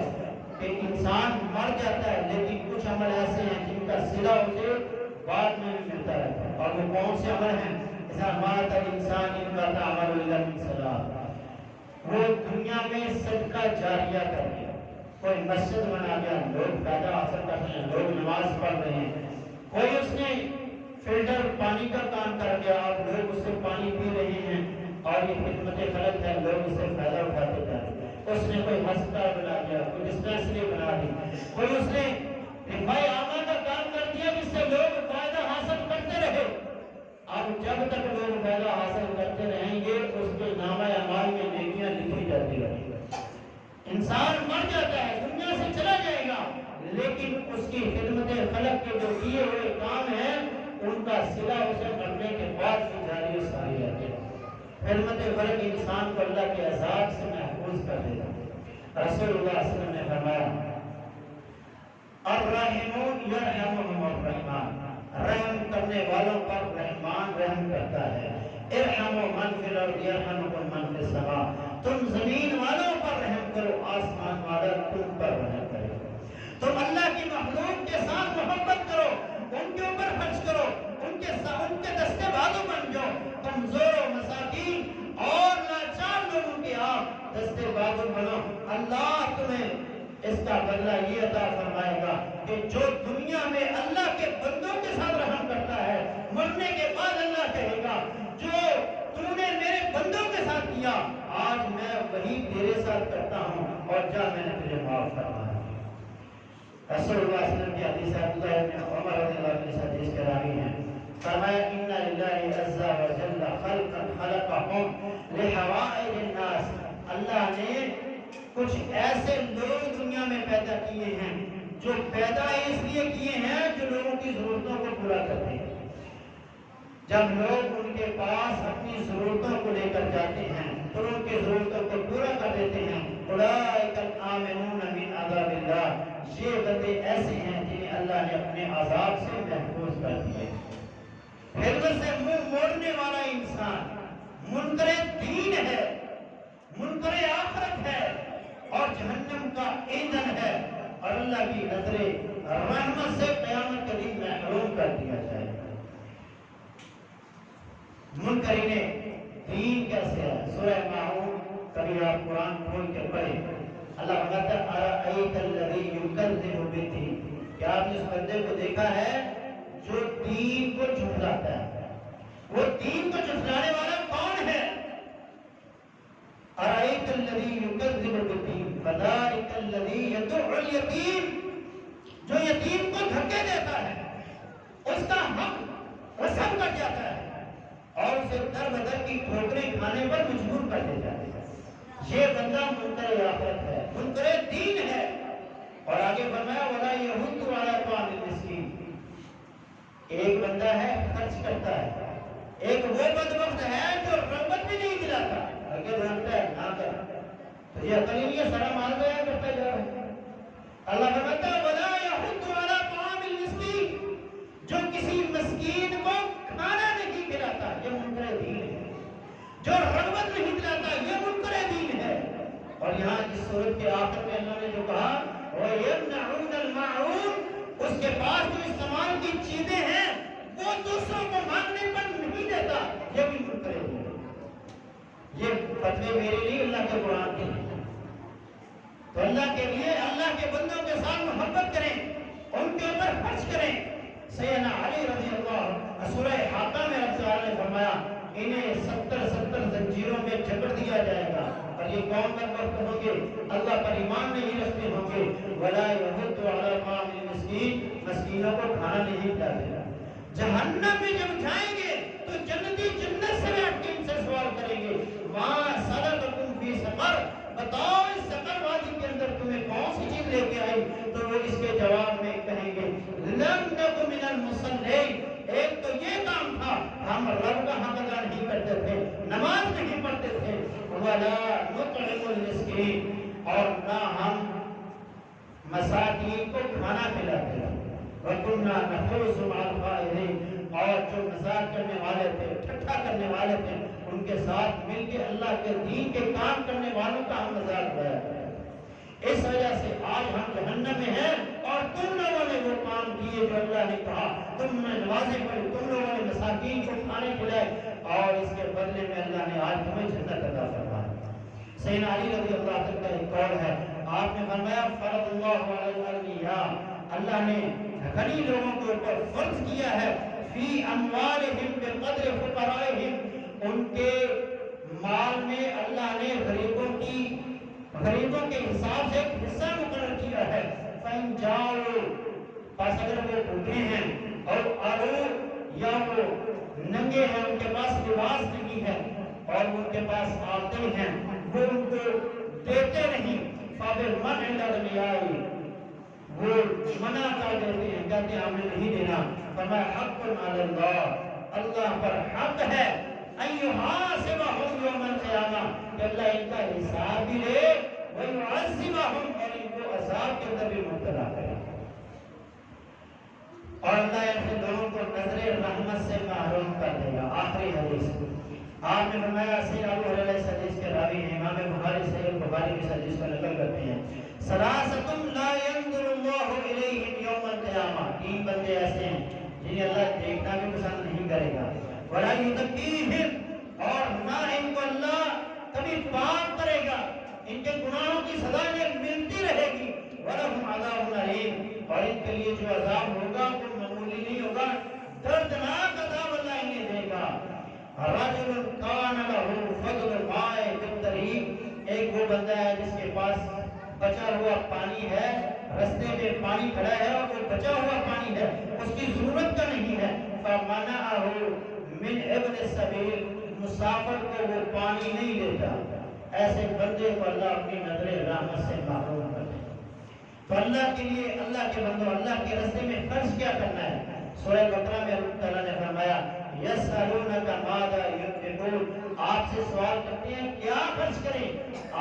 Speaker 1: کہ انسان مر جاتا ہے لیکن کچھ عمل ایسے ہیں جن کا صلہ اسے بعد میں بھی ملتا رہتا ہے، اور وہ کون سے عمل ہیں؟ اذا مات الانسان انقطع عمله الا من ثلاث، وہ دنیا میں صدقہ جاریہ کر دیا، کوئی مسجد بنا دیا، لوگ فائدہ حاصل کر رہے ہیں، لوگ نماز پڑھ رہے ہیں، کوئی اس نے فلٹر پانی کا کام کر دیا اور لوگ اس سے پانی پی رہے ہیں اور یہ خدمت خلق ہے، لوگ اس سے فائدہ اٹھاتے جا رہے ہیں، اس نے کوئی ہسپتال بنا دیا، کوئی ڈسپینسری بنا دی، کوئی اس نے رفاع عامہ کا کام کر دیا جس سے لوگ فائدہ حاصل کرتے رہے۔ اب جب تک لوگ فائدہ حاصل کرتے رہیں گے اس کے نامہ اعمال میں نیکیاں لکھی جاتی رہیں گی۔ انسان مر جاتا ہے، دنیا سے چلا جائے گا، لیکن اس کی خدمت خلق کے جو کیے ہوئے کام ہیں ان کا صلہ اسے کرنے کے بعد بھی جاری و ساری رہتے ہیں۔ خدمت خلق انسان کو اللہ کے عذاب سے محفوظ کر دیتا ہے۔ رسول اللہ صلی اللہ علیہ وسلم نے فرمایا الرحمون یرحمہم الرحمن، رحم کرنے والوں پر رحمان رحم کرتا ہے۔ ارحموا من فی الارض یرحمکم من فی السماء، تم زمین والوں پر رحم کرو آسمان والا تم پر رحم کرے۔ تم اللہ کی مخلوق کے ساتھ محبت کرو، ان کے اوپر خرچ کرو، ان کے دستے بازو بن جاؤ، کمزور و مساکین اور لاچار لوگوں کے آپ دستے بازو بنو، اللہ تمہیں اس کا بدلہ یہ عطا فرمائے گا کہ جو دنیا میں اللہ کے بندوں کے ساتھ رحم کرتا ہے، مرنے کے بعد اللہ کہے گا جو تم نے میرے بندوں کے ساتھ کیا آج میں وہی تیرے ساتھ کرتا ہوں، اور جا میں نے تجھے معاف فرمایا۔ رسول اللہ صلی اللہ علیہ وسلم کی حدیث ہے، عبداللہ بن عمر رضی اللہ عنہ کی حدیث کے راوی ہیں، فرمایا ان للہ عز وجل خلقا خلقهم لحوائج الناس، اللہ نے کچھ ایسے لوگ دنیا میں پیدا کیے ہیں جو پیدا اس لیے کیے ہیں جو لوگوں کی ضرورتوں کو پورا کرتے ہیں۔ جب لوگ ان کے پاس اپنی ضرورتوں کو لے کر جاتے ہیں تو ان کی ضرورتوں کو پورا کر دیتے ہیں۔ اولئک الآمنون من عذاب اللہ، یہ بندے ایسے ہیں جنہیں اللہ نے اپنے عذاب سے محفوظ کر دیے۔ خدمت سے منہ موڑنے والا انسان منکر دین ہے، منکر آخرت ہے اور جہنم کا ایندھن ہے، اور اللہ کی نظر رحمت سے قیامت کے دن محروم کر دیا جائے گا۔ منکرین دین کیسے ہے؟ سورہ ماعون کبھی آپ قرآن کھول کے پڑھیں، اللہ فرماتا ہے ارأیت الذی یکذب بالدین، کیا آپ نے اس بندے کو دیکھا ہے جو دین کو جھٹلاتا ہے؟ وہ دین کو جھٹلانے والا کون ہے؟ ارأیت الذی یکذب بالدین فذلک الذی یدع الیتیم، جو یتیم کو دھکے دیتا ہے، اس کا حق رسم کر جاتا ہے اور اسے در بدر کی ٹھوکریں کھانے پر مجبور کر دیتا ہے، یہ بندہ منکر آخرت ہے، منکر دین ہے۔ اور آگے فرمایا ولا یحض علی طعام المسکین، ایک بندہ ہے خرچ کرتا ہے، ایک وہ بدبخت ہے جو رغبت بھی نہیں دلاتا، اگر رہتا ہے نہ کر، تو یہ عقل نہیں ہے، سارا مال ضائع کرتا جا رہا ہے۔ اللہ فرماتا ہے ولا یحض علی طعام المسکین، جو کسی مسکین کو کھانا نہیں کھلاتا یہ منکر دین ہے، جو رغبت نہیں دلاتا یہ منکر دین ہے۔ اور یہاں جس سورت کے آخر میں اللہ نے جو کہا وَيَمْنَعُونَ الْمَعُونَ، اس کے پاس جو استعمال کی چیزیں ہیں وہ دوسروں کو مانگنے پر نہیں دیتا، یہ بھی منکر دین ہے۔ یہ فتوے میرے لیے اللہ کے قرآن کے لیے، تو اللہ کے لیے اللہ کے بندوں کے ساتھ محبت کریں، ان کے اوپر خرچ کریں، سیدنا علی رضی اللہ سورہ حاقہ میں رب تعالیٰ نے فرمایا انہیں 70 زنجیروں میں جکڑ دیا جائے گا، اور یہ کون وقت ہوں گے؟ اللہ پر ایمان نہیں رکھتے ہوں گے، وَلَا يَحُضُّ عَلَىٰ طَعَامِ الْمِسْكِينِ، مسکینوں کو کھانا نہیں کھلاتے گا۔ جہنم میں جب جائیں گے تو جنتی جنت سے بیٹھ کے ان سے سوال کریں گے، وہاں سَلَكَكُمْ فِي سَقَرَ، بتاؤ اس سقر وادی کے اندر تمہیں کون سی چیز لے کے آئی؟ تو وہ اس کے جواب میں کہیں گے لَمْ نَكُ مِنَ الْمُصَلِّينَ، ایک تو یہ کام تھا ہم رب کا حق ادا نہیں کرتے تھے، نماز نہیں پڑھتے تھے، وَلَا نُطْعِمُ الْمِسْكِينَ، اور نہ ہم مساکین کو کھانا کھلاتے تھے، وَكُنَّا نَخُوضُ مَعَ الْخَائِضِينَ، اور جو مذاق کرنے والے تھے، ٹھٹھا کرنے والے تھے، ان کے ساتھ مل کے اللہ کے دین کے کام کرنے والوں کا ہم مذاق اڑایا کرتے تھے۔ اس وجہ سے آج ہم جہنم میں ہیں، اور تم لوگوں نے وہ کام کیے جو اللہ نے کہا، تم نے نمازیں پڑھی، تم لوگوں نے مساکین کو کھانے کھلائے، اور اس کے بدلے میں اللہ نے آج تمہیں جنت عطا فرمائی۔ سیدنا علی رضی اللہ عنہ کا ایک قول ہے، آپ نے فرمایا فرض اللہ علی الاغنیاء، اللہ نے غنی لوگوں کے اوپر فرض کیا ہے، فی اموالہم بقدر فقرائہم، ان کے مال میں اللہ نے غریبوں کے حساب سے ایک حصہ مقرر کیا ہے، فَإِن جَاءُوا، پس اگر وہ بھوکے ہیں، اور آلو یا وہ ننگے ہیں، ان کے پاس لباس نہیں ہے، اور ان کے پاس آتے ہیں، وہ ان کو دیتے نہیں، فَبِالْمَنْعِ الْأَغْنِيَاءِ، وہ منع کر دیتے ہیں، کہتے ہیں ہمیں نہیں دینا، فرمایا حق علی اللہ، اللہ پر حق ہے، ان یحاسبہم یوم القیامہ، کہ اللہ ان کا حساب بھی لے، ویعذبہم، اور ان کو عذاب کے اندر بھی مبتلا کرے، اور اللہ ایسے لوگوں کو نظر رحمت سے محروم کر دے گا۔ آخری حدیث آپ نے فرمایا، سید ابو ہریرہ اس حدیث کے راوی ہیں، امام بخاری صحیح بخاری کی حدیث کو نقل کرتے ہیں، ثلاثۃ لا ينظر اللہ الیہم یوم القیامہ، تین بندے ایسے ہیں جنہیں اللہ دیکھنا بھی پسند نہیں کرے گا، ولا یزکیہم، اور نہ ان کو اللہ کبھی پاک کرے گا، ان کے گناہوں کی سزا انہیں ملتی رہے گی، ولہم عذاب الیم، اور ان کے لیے جو عذاب ہوگا وہ معمولی نہیں ہوگا، دردناک عذاب اللہ انہیں دے گا۔ رجل کان لہ فضل الماء بالطریق، ایک وہ بندہ ہے جس کے پاس بچا ہوا پانی ہے، رستے میں پانی کھڑا ہے اور وہ بچا ہوا پانی ہے، اس کی ضرورت کا نہیں ہے، فمنعہ من ابن السبیل، مسافر کو وہ پانی نہیں دیتا، ایسے بندے کو اللہ اپنی نظر رحمت سے محروم کر دے۔ تو اللہ کے لیے، اللہ کے بندوں، اللہ کے راستے میں خرچ کیا کرنا ہے؟ سورہ بقرہ میں اللہ تعالیٰ نے فرمایا یسألونک ماذا ينفقون، آپ سے سوال کرتے ہیں کیا خرچ کریں؟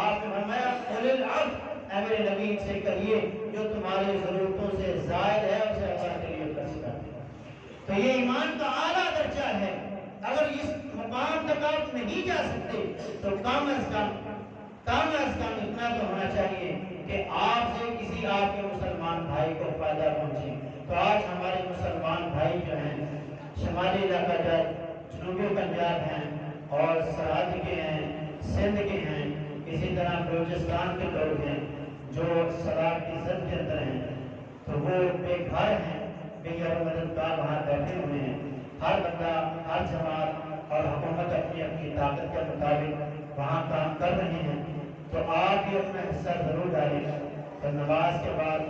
Speaker 1: آپ نے فرمایا قل العفو، اے میرے نبی سے کہیے جو تمہاری ضرورتوں سے زائد ہے اسے اللہ کے لیے خرچ کر دیں۔ تو یہ ایمان کا اعلیٰ درجہ ہے، اگر اس مقام تک آپ نہیں جا سکتے تو کم از کم اتنا تو ہونا چاہیے کہ آپ سے کسی آپ کے مسلمان بھائی کو فائدہ پہنچے۔ تو آج ہمارے مسلمان بھائی جو ہیں شمالی علاقہ جات، جنوبی پنجاب ہیں، اور سرحد کے ہیں، سندھ کے ہیں، اسی طرح بلوچستان کے لوگ ہیں جو سرحد کی زد کے اندر ہیں، تو وہ بے گھر ہیں، بے گھر مددگار وہاں بیٹھے ہوئے ہیں، ہر بندہ، ہر جماعت اور حکومت اپنی اپنی طاقت کے مطابق وہاں کام کر رہے ہیں۔ تو آپ بھی اپنا حصہ ضرور ڈالیں، تو نماز کے بعد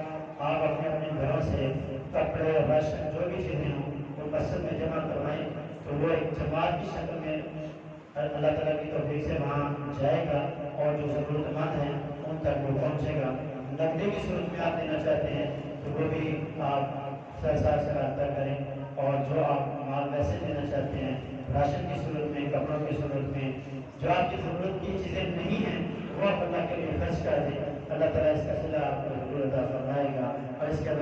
Speaker 1: آپ اپنے اپنے گھروں سے کپڑے، راشن، جو بھی چیزیں ہوں وہ مسجد میں جمع کروائیں، تو وہ ایک جماعت کی شکل میں اللہ تعالیٰ کی توفیق سے وہاں جائے گا، اور جو ضرورت مند ہیں ان تک وہ پہنچے گا۔ نقدے کی صورت میں آپ دینا چاہتے ہیں تو وہ بھی آپ صاحب سے رابطہ کریں، اور جو آپ مال ویسے دینا چاہتے ہیں راشن کی صورت میں، کپڑوں کی صورت میں، جو آپ کی ضرورت کی چیزیں نہیں ہیں وہ آپ اللہ کے لیے خرچ کر دیں۔ اللہ تعالیٰ اس کا صلہ آپ کو ضرور